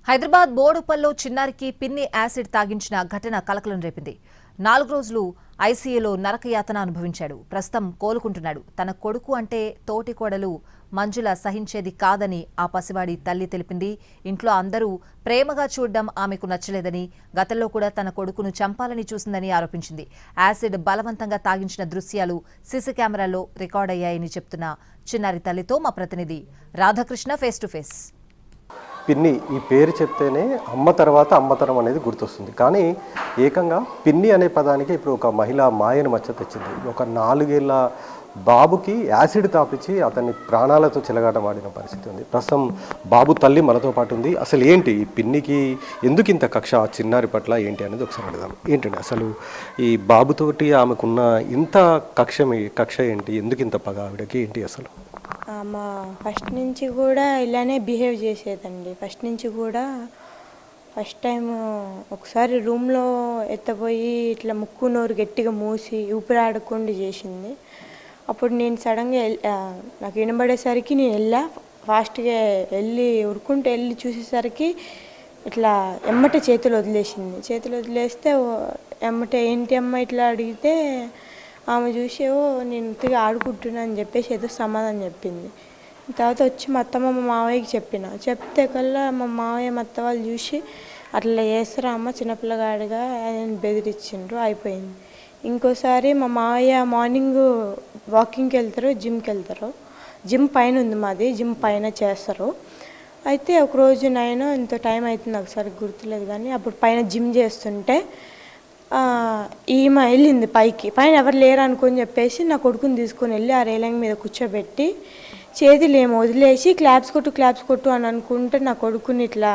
హైదరాబాద్ బోడుపల్లో చిన్నారికి పిన్ని యాసిడ్ తాగించిన ఘటన కలకలం రేపింది. 4 రోజులు ఐసీయూలో నరకయాతన అనుభవించాడు. ప్రస్తుతం కోలుకుంటున్నాడు. తన కొడుకు అంటే తోటి కోడలు మంజుల సహించేది కాదని ఆ పసివాడి తల్లి తెలిపింది. ఇంట్లో అందరూ ప్రేమగా చూడడం ఆమెకు నచ్చలేదని, గతంలో కూడా తన కొడుకును చంపాలని చూసిందని ఆరోపించింది. యాసిడ్ బలవంతంగా తాగించిన దృశ్యాలు సీసీ కెమెరాలో రికార్డయ్యాయని చెప్తున్న చిన్నారి తల్లితో మా ప్రతినిధి రాధాకృష్ణ ఫేస్ టు ఫేస్. పిన్ని ఈ పేరు చెప్తేనే అమ్మ తర్వాత అమ్మతనం అనేది గుర్తొస్తుంది. కానీ ఏకంగా పిన్ని అనే పదానికి ఇప్పుడు ఒక మహిళ మాయను మచ్చ తెచ్చింది. ఒక 4 ఏళ్ల బాబుకి యాసిడ్ తాపించి అతన్ని ప్రాణాలతో చెలగాటమాడిన పరిస్థితి ఉంది. ప్రస్తుతం బాబు తల్లి మనతో పాటు ఉంది. అసలు ఏంటి ఈ పిన్నికి ఎందుకు ఇంత కక్ష ఆ చిన్నారి పట్ల ఏంటి అనేది ఒకసారి అడుగుదాం. ఏంటండి అసలు ఈ బాబుతోటి ఆమెకున్న ఇంత కక్ష ఏంటి? ఎందుకు ఇంత పగ ఆవిడకి ఏంటి అసలు? మా ఫస్ట్ నుంచి కూడా ఇలానే బిహేవ్ చేసేదండి. ఫస్ట్ టైం ఒకసారి రూమ్లో ఎత్తపోయి ఇట్లా ముక్కు నోరు గట్టిగా మూసి ఊపిరాడకుండా చేసింది. అప్పుడు నేను సడన్గా నాకు వినబడేసరికి నేను ఫాస్ట్గా ఉరుకుంటూ వెళ్ళి చూసేసరికి ఇట్లా ఎమ్మటే చేతులు వదిలేస్తే ఎమ్మటే ఏంటి అమ్మ ఇట్లా అడిగితే ఆమె చూసి నేను ఇంతగా ఆడుకుంటున్నా అని చెప్పేసి ఏదో సమాధానం చెప్పింది. తర్వాత వచ్చి మా అత్తమ్మ మా మావయ్యకి చెప్తే కల్లా మా మావయ్య మా అత్త వాళ్ళు చూసి అట్లా చేస్తారా అమ్మ చిన్నపిల్లగాడిగా ఆయన బెదిరించిండ్రు, అయిపోయింది. ఇంకోసారి మా మావయ్య మార్నింగ్ వాకింగ్కి వెళ్తారు, జిమ్కి వెళ్తారు. జిమ్ పైన ఉంది మాది, జిమ్ పైన చేస్తారు. అయితే ఒకరోజు నేను ఇంత టైం అవుతుంది నాకు సరిగ్గా గుర్తులేదు, కానీ అప్పుడు పైన జిమ్ చేస్తుంటే ఈమె వెళ్ళింది పైన ఎవరు లేరు అనుకొని చెప్పేసి నా కొడుకుని తీసుకొని వెళ్ళి ఆ రేలింగ్ మీద కూర్చోబెట్టి చేతులు ఏమో వదిలేసి క్లాప్స్ కొట్టు అని అనుకుంటే నా కొడుకుని ఇట్లా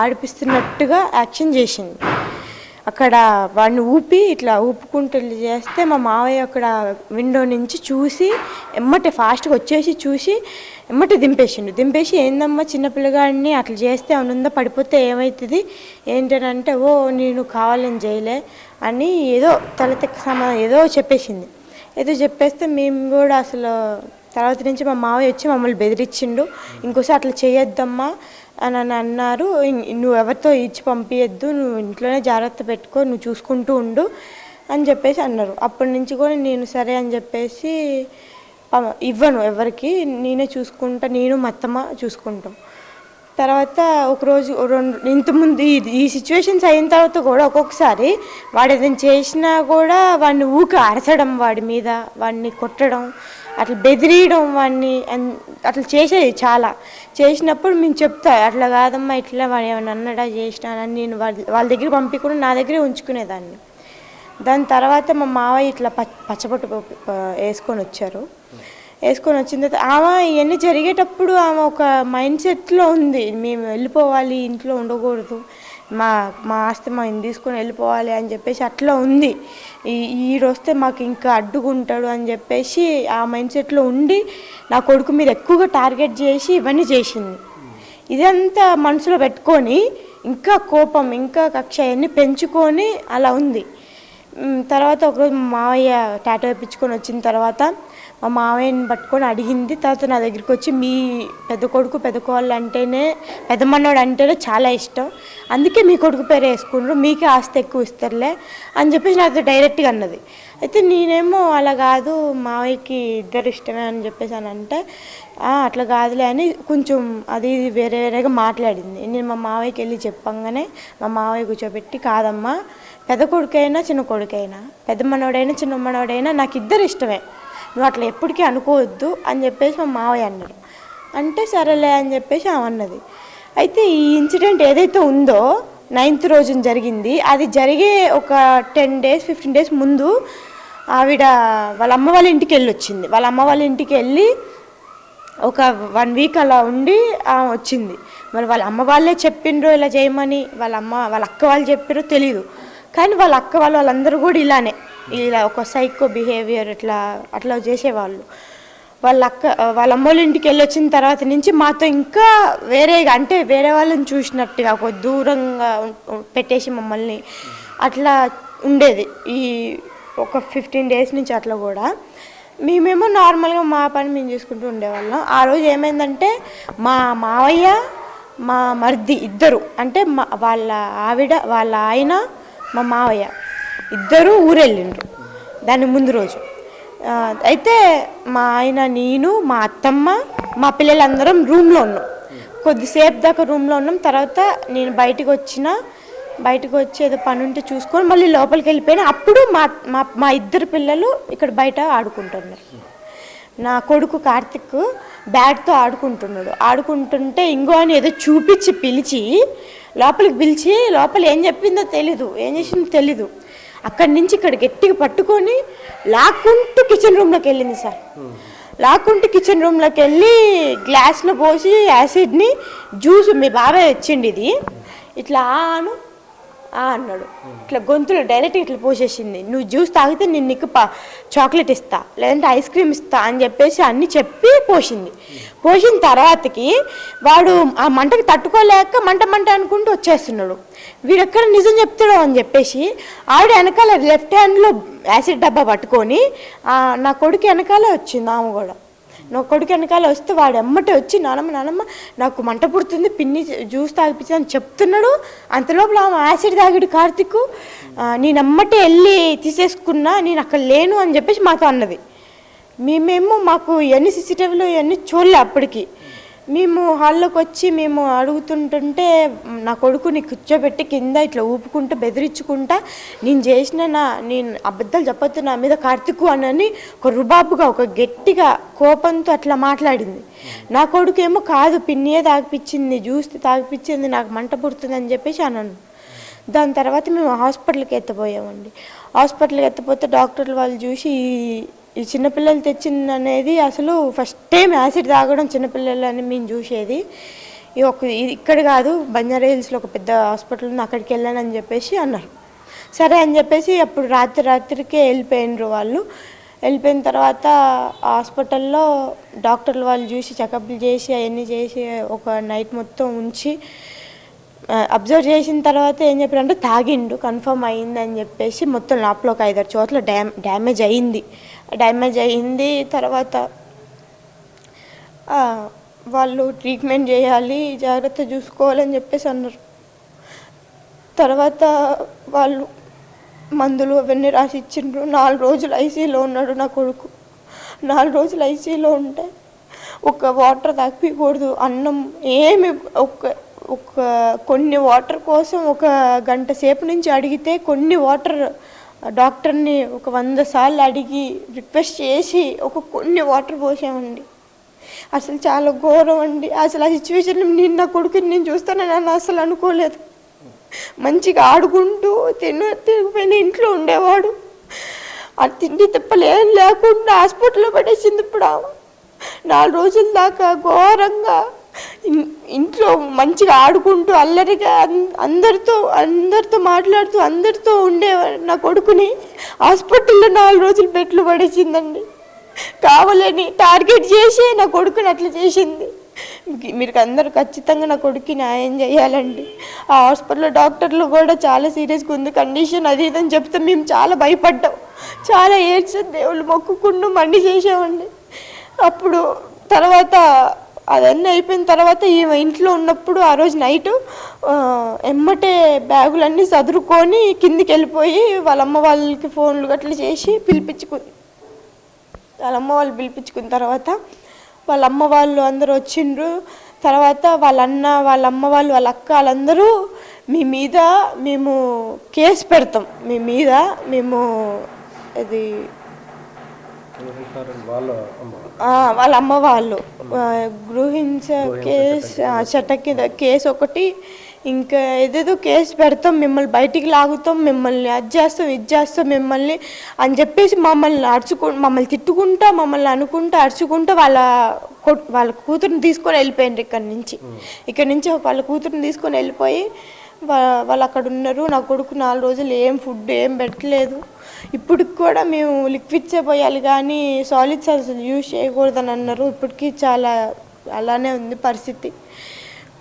ఆడిపిస్తున్నట్టుగా యాక్షన్ చేసింది. అక్కడ వాడిని ఇట్లా ఊపుకుంటూ చేస్తే మా మావయ్య అక్కడ విండో నుంచి చూసి ఎమ్మటే ఫాస్ట్గా వచ్చేసి చూసి ఎమ్మటే దింపేసి ఏందమ్మా చిన్నపిల్లగాడిని అట్లా చేస్తే అవునుందా పడిపోతే ఏమవుతుంది ఏంటనంటే నేను కావాలని చేయలే అని ఏదో తలతెక్క సమాధానం ఏదో చెప్పేస్తే మేము కూడా అసలు తర్వాత నుంచి మా మావయ్య వచ్చి మమ్మల్ని బెదిరించిండు. ఇంకోసారి అట్లా చేయొద్దమ్మా అని అన్నారు. నువ్వు ఎవరితో ఇచ్చి పంపించద్దు, నువ్వు ఇంట్లోనే జాగ్రత్త పెట్టుకో, నువ్వు చూసుకుంటూ ఉండు అని చెప్పేసి అన్నారు. అప్పటి నుంచి కూడా నేను సరే అని చెప్పేసి ఇవ్వను ఎవరికి, నేనే చూసుకుంటా, నేను మా అత్తమ్మ చూసుకుంటాం. తర్వాత ఒకరోజు ఇంతకుముందు ఈ సిచ్యువేషన్స్ అయిన తర్వాత కూడా ఒక్కొక్కసారి వాడు ఏదైనా చేసినా కూడా వాడిని అరచడం, వాడి మీద వాడిని కొట్టడం, అట్లా బెదిరియడం, వాడిని అట్లా చేసేది చాలా. చేసినప్పుడు మేము చెప్తా అట్లా కాదమ్మా ఇట్లా వాడు ఏమైనా అన్నడా చేసినానని నేను వాళ్ళ దగ్గర పంపించకుండా నా దగ్గరే ఉంచుకునేదాన్ని. దాని తర్వాత మా మావయ్య ఇట్లా పచ్చబొట్టు వేసుకొని వచ్చిన తర్వాత ఆమె ఇవన్నీ జరిగేటప్పుడు ఆమె ఒక మైండ్ సెట్లో ఉంది, మేము వెళ్ళిపోవాలి, ఇంట్లో ఉండకూడదు, మా ఆస్తి మేము తీసుకొని వెళ్ళిపోవాలి అని చెప్పేసి అట్లా ఉంది. వస్తే మాకు ఇంకా అడ్డుకుంటాడు అని చెప్పేసి ఆ మైండ్ సెట్లో ఉండి నా కొడుకు మీద ఎక్కువగా టార్గెట్ చేసి ఇవన్నీ చేసింది. ఇదంతా మనసులో పెట్టుకొని ఇంకా కోపం ఇంకా కక్ష అవన్నీ పెంచుకొని అలా ఉంది. తర్వాత ఒకరోజు మా మావయ్య టాటో వేయించుకొని వచ్చిన తర్వాత మా మావయ్యని పట్టుకొని అడిగింది. తర్వాత నా దగ్గరికి వచ్చి మీ పెద్ద కొడుకు పెద్ద కోళ్ళు అంటేనే పెద్ద మనోడు అంటేనే చాలా ఇష్టం, అందుకే మీ కొడుకు పేరు వేసుకుంటారు, మీకే ఆస్తి ఎక్కువ ఇస్తారులే అని చెప్పేసి నాతో డైరెక్ట్గా అన్నది. అయితే నేనేమో అలా కాదు మావయ్యకి ఇద్దరు ఇష్టమే అని చెప్పేసి అని అంటే అట్లా కాదులే అని కొంచెం అది వేరేగా మాట్లాడింది. నేను మా మావయ్యకి వెళ్ళి చెప్పంగానే మా మావయ్య కూర్చోబెట్టి కాదమ్మా పెద్ద కొడుకైనా చిన్న కొడుకైనా పెద్ద మనోడైనా చిన్న మనోడైనా నాకు ఇద్దరు ఇష్టమే, నువ్వు అట్లా ఎప్పటికీ అనుకోవద్దు అని చెప్పేసి మా మావయ్య అన్నారు. అంటే సరేలే అని చెప్పేసి ఆమె అన్నది. అయితే ఈ ఇన్సిడెంట్ ఏదైతే ఉందో 9th రోజున జరిగింది, అది జరిగే ఒక 10 days 15 days ముందు ఆవిడ వాళ్ళ అమ్మ వాళ్ళ ఇంటికి వచ్చింది. వాళ్ళ అమ్మ వాళ్ళ ఇంటికి వెళ్ళి ఒక 1 week అలా ఉండి వచ్చింది. మరి వాళ్ళ అమ్మ వాళ్ళే చెప్పిండ్రో ఇలా చేయమని, వాళ్ళ అక్క వాళ్ళు చెప్పారో తెలీదు, కానీ వాళ్ళ అక్క వాళ్ళందరూ కూడా ఇలా ఒక సైకో బిహేవియర్ అట్లా చేసేవాళ్ళు. వాళ్ళ అమ్మ వాళ్ళ ఇంటికి వచ్చిన తర్వాత నుంచి మాతో ఇంకా వేరే వాళ్ళని చూసినట్టుగా ఒక దూరంగా పెట్టేసి మమ్మల్ని అట్లా ఉండేది. ఈ ఒక 15 days నుంచి అట్లా కూడా మేమేమో నార్మల్గా మా పని మేము చేసుకుంటూ ఉండేవాళ్ళం. ఆ రోజు ఏమైందంటే మా మావయ్య మా మరిది ఇద్దరు, అంటే వాళ్ళ ఆవిడ వాళ్ళ ఆయన మా మావయ్య ఇద్దరు ఊరెళ్ళిండ్రు దాని ముందు రోజు. అయితే మా ఆయన, నేను, మా అత్తమ్మ, మా పిల్లలందరం రూమ్లో ఉన్నాం. కొద్దిసేపు దాకా రూమ్లో ఉన్నాం. తర్వాత నేను బయటకు వచ్చి ఏదో పని ఉంటే చూసుకొని మళ్ళీ లోపలికి వెళ్ళిపోయినా. అప్పుడు మా ఇద్దరు పిల్లలు ఇక్కడ బయట ఆడుకుంటున్నారు. నా కొడుకు కార్తిక్ బ్యాట్తో ఆడుకుంటుంటే ఇంకో అని ఏదో చూపించి పిలిచి లోపలికి పిలిచి లోపల ఏం చెప్పిందో తెలీదు, ఏం చేసిందో తెలీదు. అక్కడి నుంచి ఇక్కడ గట్టిగా పట్టుకొని లాక్కుంటూ కిచెన్ రూమ్లోకి వెళ్ళింది సార్. లాక్కుంటూ కిచెన్ రూమ్లోకి వెళ్ళి గ్లాస్లో పోసి యాసిడ్ని జ్యూస్ మీ బాబాయ్ వచ్చిండి ఇది ఇట్లా అన్నాడు. ఇట్లా గొంతులో డైరెక్ట్ ఇట్లా పోసేసింది. నువ్వు జ్యూస్ తాగితే నేను నీకు చాక్లెట్ ఇస్తా, లేదంటే ఐస్ క్రీమ్ ఇస్తా అని చెప్పేసి అన్నీ చెప్పి పోసిన తర్వాతకి వాడు ఆ మంటకి తట్టుకోలేక మంట అనుకుంటూ వచ్చేస్తున్నాడు. వీడెక్కడ నిజం చెప్తాడో అని చెప్పేసి ఆవిడ వెనకాల లెఫ్ట్ హ్యాండ్లో యాసిడ్ డబ్బా పట్టుకొని నా కొడుకు వెనకాలే వచ్చింది. ఆమె కూడా నా కొడుకు వెనకాల వస్తే వాడు ఎమ్మటే వచ్చి నానమ్మ నాకు మంట పుడుతుంది, పిన్ని జ్యూస్ తాగిపించి అని చెప్తున్నాడు. అంతలోపల ఆమె యాసిడ్ తాగిడు కార్తిక్. నేను ఎమ్మటే వెళ్ళి తీసేసుకున్నా, నేను అక్కడ లేను అని చెప్పేసి మాతో అన్నది. మాకు ఇవన్నీ సీసీటీవీలో ఇవన్నీ చూడలే. అప్పటికి మేము హాల్లోకి వచ్చి మేము అడుగుతుంటుంటే నా కొడుకుని కూర్చోబెట్టి కింద ఇట్లా ఊపుకుంటూ బెదిరించుకుంటా నేను అబద్ధాలు చెప్పొద్దు నా మీద కార్తిక్ అని ఒక రుబాబుగా ఒక గట్టిగా కోపంతో అట్లా మాట్లాడింది. నా కొడుకు ఏమో కాదు పిన్నియే తాగిపించింది, జ్యూస్ తాగిపించింది, నాకు మంట పుడుతుంది అని చెప్పేసి అన్నాను. దాని తర్వాత మేము హాస్పిటల్కి ఎత్తపోయామండి. హాస్పిటల్కి ఎత్తపోతే డాక్టర్లు వాళ్ళు చూసి ఈ చిన్నపిల్లలు తెచ్చింది అనేది అసలు ఫస్ట్ టైం యాసిడ్ తాగడం చిన్నపిల్లలని మేము చూసేది. ఇక్కడ కాదు, బంజారా హిల్స్లో ఒక పెద్ద హాస్పిటల్ ఉంది, అక్కడికి వెళ్ళానని చెప్పేసి అన్నారు. సరే అని చెప్పేసి అప్పుడు రాత్రికే వెళ్ళిపోయినరు వాళ్ళు. వెళ్ళిపోయిన తర్వాత హాస్పిటల్లో డాక్టర్లు వాళ్ళు చూసి చెకప్లు చేసి అవన్నీ చేసి ఒక నైట్ మొత్తం ఉంచి అబ్జర్వ్ చేసిన తర్వాత ఏం చెప్పారంటే తాగిండు, కన్ఫర్మ్ అయింది అని చెప్పేసి మొత్తం లోపల ఒక 5-6 చోట్ల డ్యామేజ్ అయింది. తర్వాత వాళ్ళు ట్రీట్మెంట్ చేయాలి, జాగ్రత్త చూసుకోవాలని చెప్పేసి అన్నారు. తర్వాత వాళ్ళు మందులు అవన్నీ రాసి ఇచ్చిండ్రు. 4 రోజులు ఐసీయూలో ఉన్నాడు నా కొడుకు. 4 రోజులు ఐసీయూలో ఉంటే ఒక వాటర్ తాగిపోకూడదు, అన్నం ఏమి కొన్ని వాటర్ కోసం 1 గంట సేపు నుంచి అడిగితే కొన్ని వాటర్ డాక్టర్ని 100 సార్లు అడిగి రిక్వెస్ట్ చేసి కొన్ని వాటర్ పోసామండి. అసలు చాలా ఘోరం అండి. అసలు ఆ సిచ్యువేషన్ నా కొడుకుని నేను చూస్తానని అసలు అనుకోలేదు. మంచిగా ఆడుకుంటూ తిరిగిపోయిన ఇంట్లో ఉండేవాడు. ఆ తిండి తిప్పలు ఏం లేకుండా హాస్పిటల్లో పడేసింది. ఇప్పుడు 4 రోజుల దాకా ఘోరంగా ఇంట్లో మంచిగా ఆడుకుంటూ అల్లరిగా అందరితో మాట్లాడుతూ అందరితో ఉండేవాడు. నా కొడుకుని హాస్పిటల్లో 4 రోజులు బెడ్లు పడేసిందండి. కావాలని టార్గెట్ చేసి నా కొడుకుని అట్లా చేసింది. మీరు అందరూ ఖచ్చితంగా నా కొడుకుకి న్యాయం చేయాలండి. ఆ హాస్పిటల్లో డాక్టర్లు కూడా చాలా సీరియస్గా ఉంది కండిషన్, అది ఇదని చెప్తే మేము చాలా భయపడ్డాం, చాలా ఏడ్చి దేవుళ్ళు మొక్కుకుంటూ మండి చేసామండి. అప్పుడు తర్వాత అదన్నీ అయిపోయిన తర్వాత ఈమె ఇంట్లో ఉన్నప్పుడు ఆ రోజు నైటు ఎమ్మటే బ్యాగులన్నీ సదురుకొని కిందికి వెళ్ళిపోయి వాళ్ళ అమ్మ వాళ్ళకి ఫోన్లు గట్లా చేసి పిలిపించుకుంది. వాళ్ళ అమ్మ వాళ్ళు పిలిపించుకున్న తర్వాత వాళ్ళ అమ్మ వాళ్ళు అందరూ వచ్చిండ్రు. తర్వాత వాళ్ళ అన్న, వాళ్ళ అమ్మ వాళ్ళు, వాళ్ళ అక్క వాళ్ళందరూ మీ మీద మేము కేసు పెడతాం, మీ మీద మేము అది వాళ్ళ అమ్మ వాళ్ళు గృహింస కేసు చట్ట కింద కేసు ఒకటి, ఇంకా ఏదేదో కేసు పెడతాం, మిమ్మల్ని బయటికి లాగుతాం, మిమ్మల్ని అది చేస్తాం మిమ్మల్ని అని చెప్పేసి మమ్మల్ని తిట్టుకుంటా, మమ్మల్ని అనుకుంటా అరుచుకుంటా వాళ్ళ కూతురుని తీసుకొని వెళ్ళిపోయిండ్రు. ఇక్కడి నుంచి వాళ్ళ కూతురుని తీసుకొని వెళ్ళిపోయి వాళ్ళు అక్కడ ఉన్నారు. నా కొడుకు 4 రోజులు ఏం ఫుడ్ ఏం పెట్టలేదు. ఇప్పటికి కూడా మేము లిక్విడ్సే పోయాలి కానీ సాలిడ్స్ అసలు యూజ్ చేయకూడదని అన్నారు. ఇప్పటికీ చాలా అలానే ఉంది పరిస్థితి.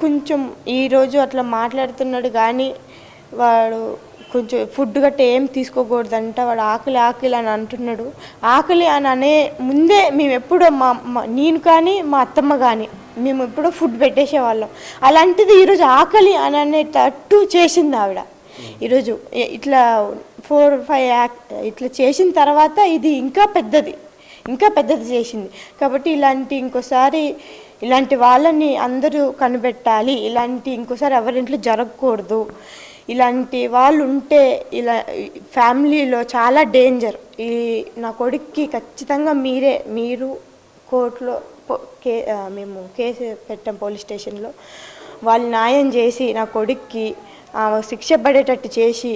కొంచెం ఈరోజు అట్లా మాట్లాడుతున్నాడు కానీ వాడు కొంచెం ఫుడ్ గట్ట ఏం తీసుకోకూడదంట. వాడు ఆకలి అని అంటున్నాడు. ఆకలి అని అనే ముందే మేము ఎప్పుడో నేను కానీ మా అత్తమ్మ కానీ మేము ఎప్పుడో ఫుడ్ పెట్టేసేవాళ్ళం. అలాంటిది ఈరోజు ఆకలి అని అనేటట్టు చేసింది ఆవిడ. ఈరోజు ఇట్లా 4-5 ఇట్లా చేసిన తర్వాత ఇది ఇంకా పెద్దది చేసింది. కాబట్టి ఇంకోసారి ఇలాంటి వాళ్ళని అందరూ కనిపెట్టాలి. ఇంకోసారి ఎవరింట్లో జరగకూడదు. ఇలాంటి వాళ్ళు ఉంటే ఇలా ఫ్యామిలీలో చాలా డేంజర్. నా కొడుక్కి ఖచ్చితంగా మీరు కోర్టులో మేము కేసు పెట్టాం పోలీస్ స్టేషన్లో. వాళ్ళు న్యాయం చేసి నా కొడుక్కి శిక్ష పడేటట్టు చేసి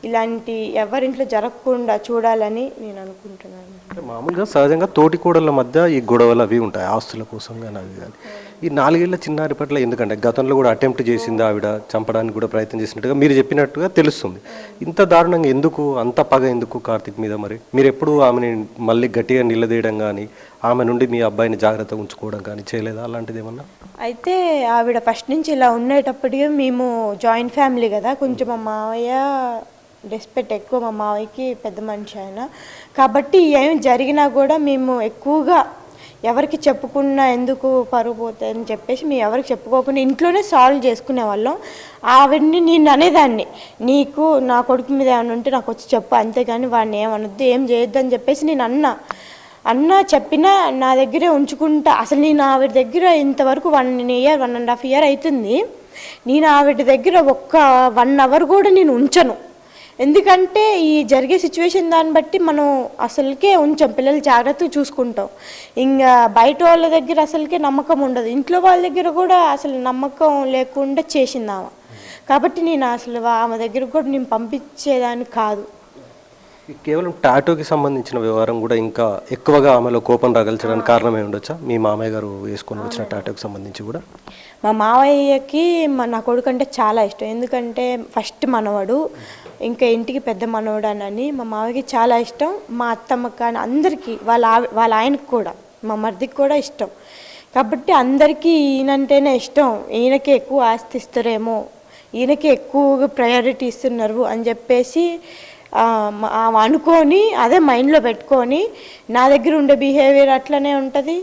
ఇలాంటి ఎవరింట్లో జరగకుండా చూడాలని నేను అనుకుంటున్నాను. మామూలుగా సహజంగా తోటి కోడళ్ళ మధ్య ఈ గొడవలు అవి ఉంటాయి, ఆస్తుల కోసం కానీ అవి కానీ. ఈ 4 ఏళ్ల చిన్నారి పట్ల ఎందుకంటే గతంలో కూడా అటెంప్ట్ చేసింది, ఆవిడ చంపడానికి కూడా ప్రయత్నం చేసినట్టుగా మీరు చెప్పినట్టుగా తెలుస్తుంది. ఇంత దారుణంగా ఎందుకు, అంత పగ ఎందుకు కార్తిక్ మీద? మరి మీరు ఎప్పుడు ఆమెని మళ్ళీ గట్టిగా నిలదీయడం కానీ, ఆమె నుండి మీ అబ్బాయిని జాగ్రత్తగా ఉంచుకోవడం కానీ చేయలేదా అలాంటిది ఏమన్నా? అయితే ఆవిడ ఫస్ట్ నుంచి ఇలా ఉండేటప్పటికీ మేము జాయింట్ ఫ్యామిలీ కదా, కొంచెం మా మావయ్య రెస్పెక్ట్ ఎక్కువ, మా మావయ్యకి పెద్ద మనిషి ఆయన. కాబట్టి ఏం జరిగినా కూడా మేము ఎక్కువగా ఎవరికి చెప్పుకున్నా ఎందుకు పరువు పోతాయని చెప్పేసి మేము ఎవరికి చెప్పుకోకుండా ఇంట్లోనే సాల్వ్ చేసుకునే వాళ్ళం. ఆవిడ్ని నేను అనేదాన్ని, నీకు నా కొడుకు మీద ఏమైనా ఉంటే నాకు వచ్చి చెప్పు, అంతేగాని వాడిని ఏమనొద్దు, ఏం చేయొద్దు అని చెప్పేసి నేను అన్న చెప్పినా నా దగ్గరే ఉంచుకుంటా. అసలు నేను ఆవిడ దగ్గర ఇంతవరకు 1.5 year అవుతుంది. నేను ఆవిడ దగ్గర ఒక్క 1 hour కూడా నేను ఉంచను. ఎందుకంటే ఈ జరిగే సిచ్యువేషన్ దాన్ని బట్టి మనం అసలుకే ఉంచాం, పిల్లలు జాగ్రత్తగా చూసుకుంటాం. ఇంకా బయట వాళ్ళ దగ్గర అసలుకే నమ్మకం ఉండదు, ఇంట్లో వాళ్ళ దగ్గర కూడా అసలు నమ్మకం లేకుండా చేసింది ఆమె. కాబట్టి నేను అసలు ఆమె దగ్గర కూడా నేను పంపించేదాన్ని కాదు. కేవలం టాటూకి సంబంధించిన వ్యవహారం కూడా ఇంకా ఎక్కువగా ఆమెలో కోపం రగల్చడానికి కారణమే ఉండొచ్చా? మీ మామయ్య గారు వేసుకొని వచ్చిన టాటూకి సంబంధించి కూడా మా మావయ్యకి నా కొడుకు అంటే చాలా ఇష్టం. ఎందుకంటే ఫస్ట్ మనవడు, ఇంకా ఇంటికి పెద్ద మనవడానని మా మావయ్యకి చాలా ఇష్టం. మా అత్తమ్మకి కానీ అందరికీ, వాళ్ళ ఆయనకు కూడా, మా మరిదికి కూడా ఇష్టం. కాబట్టి అందరికీ ఈయనంటేనే ఇష్టం. ఈయనకి ఎక్కువ ఆస్తి ఇస్తారేమో, ఈయనకి ఎక్కువగా ప్రయారిటీ ఇస్తున్నారు అని చెప్పేసి అనుకొని అదే మైండ్లో పెట్టుకొని నా దగ్గర ఉండే బిహేవియర్ అట్లనే ఉంటుంది.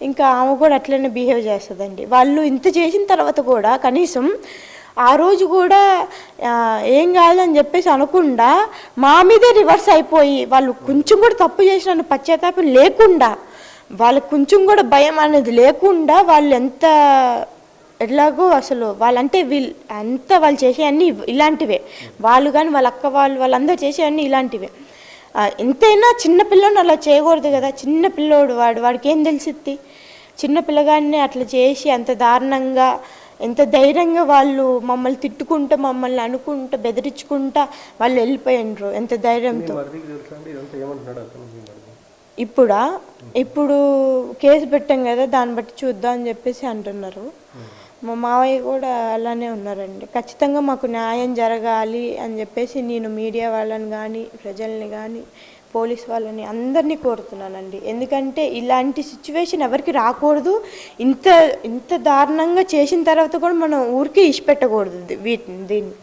ఇంకా ఆమె కూడా అట్లనే బిహేవ్ చేస్తుందండి. వాళ్ళు ఇంత చేసిన తర్వాత కూడా కనీసం ఆ రోజు కూడా ఏం కాదని చెప్పేసి అనకుండా మా మీదే రివర్స్ అయిపోయి, వాళ్ళు కొంచెం కూడా తప్పు చేసిన పశ్చాత్తాపం లేకుండా, వాళ్ళకు కొంచెం కూడా భయం అనేది లేకుండా, వాళ్ళు ఎంత ఎట్లాగో అసలు వాళ్ళంటే వాళ్ళు చేసేవన్నీ ఇలాంటివే. వాళ్ళు కానీ వాళ్ళ అక్క వాళ్ళందరూ చేసేవన్నీ ఇలాంటివే. ఎంతైనా చిన్నపిల్లని అలా చేయకూడదు కదా. చిన్న పిల్లోడు వాడికి ఏం తెలిసిద్ది? చిన్న పిల్లగాడిని అట్లా చేసి అంత దారుణంగా, ఎంత ధైర్యంగా వాళ్ళు మమ్మల్ని తిట్టుకుంటూ, మమ్మల్ని అనుకుంటూ, బెదిరించుకుంటా వాళ్ళు వెళ్ళిపోయినరు ఎంత ధైర్యంతో. ఇప్పుడు కేసు పెట్టాం కదా, దాన్ని బట్టి చూద్దాం అని చెప్పేసి అంటున్నారు. మా మావయ్య కూడా అలానే ఉన్నారండి. ఖచ్చితంగా మాకు న్యాయం జరగాలి అని చెప్పేసి నేను మీడియా వాళ్ళని కానీ, ప్రజల్ని కానీ, పోలీస్ వాళ్ళని అందరినీ కోరుతున్నానండి. ఎందుకంటే ఇలాంటి సిచ్యువేషన్ ఎవరికి రాకూడదు. ఇంత దారుణంగా చేసిన తర్వాత కూడా మనం ఊరికే ఇష్టపెట్టకూడదు దీన్ని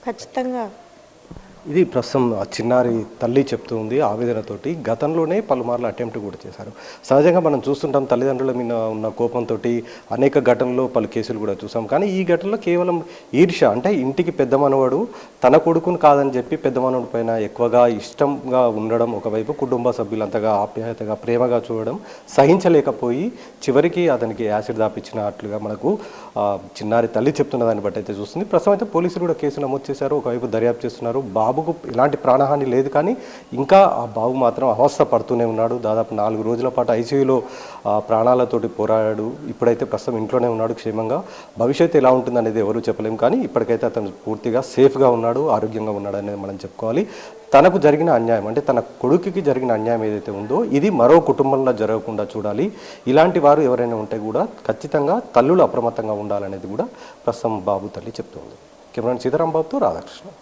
ఖచ్చితంగా. ఇది ప్రస్తుతం ఆ చిన్నారి తల్లి చెప్తూ ఉంది ఆవేదనతోటి. గతంలోనే పలుమార్లు అటెంప్ట్ కూడా చేశారు. సహజంగా మనం చూస్తుంటాం, తల్లిదండ్రుల మీద ఉన్న కోపంతో అనేక ఘటనలో పలు కేసులు కూడా చూసాం. కానీ ఈ ఘటనలో కేవలం ఈర్ష్య, అంటే ఇంటికి పెద్ద మనవడు తన కొడుకును కాదని చెప్పి పెద్ద మనవడి పైన ఎక్కువగా ఇష్టంగా ఉండడం, ఒకవైపు కుటుంబ సభ్యులంతగా ఆప్యాయతగా ప్రేమగా చూడడం సహించలేకపోయి చివరికి అతనికి యాసిడ్ దాపించినట్లుగా మనకు చిన్నారి తల్లి చెప్తున్న దాన్ని బట్టి అయితే చూస్తుంది. ప్రస్తుతం అయితే పోలీసులు కూడా కేసు నమోదు చేశారు, ఒకవైపు దర్యాప్తు చేస్తున్నారు. బాబుకు ఎలాంటి ప్రాణహాని లేదు, కానీ ఇంకా ఆ బాబు మాత్రం అవస్థ పడుతూనే ఉన్నాడు. దాదాపు 4 రోజుల పాటు ఐసీయూలో ప్రాణాలతోటి పోరాడాడు. ఇప్పుడైతే ప్రస్తుతం ఇంట్లోనే ఉన్నాడు క్షేమంగా. భవిష్యత్తు ఎలా ఉంటుంది అనేది ఎవరు చెప్పలేము, కానీ ఇప్పటికైతే అతను పూర్తిగా సేఫ్గా ఉన్నాడు, ఆరోగ్యంగా ఉన్నాడు అనేది మనం చెప్పుకోవాలి. తనకు జరిగిన అన్యాయం, అంటే తన కొడుకుకి జరిగిన అన్యాయం ఏదైతే ఉందో ఇది మరో కుటుంబంలో జరగకుండా చూడాలి. ఇలాంటి వారు ఎవరైనా ఉంటే కూడా ఖచ్చితంగా తల్లులు అప్రమత్తంగా ఉండాలనేది కూడా ప్రస్తుతం బాబు తల్లి చెప్తుంది. కెమెరా సీతారాం బాబుతో రాధాకృష్ణ.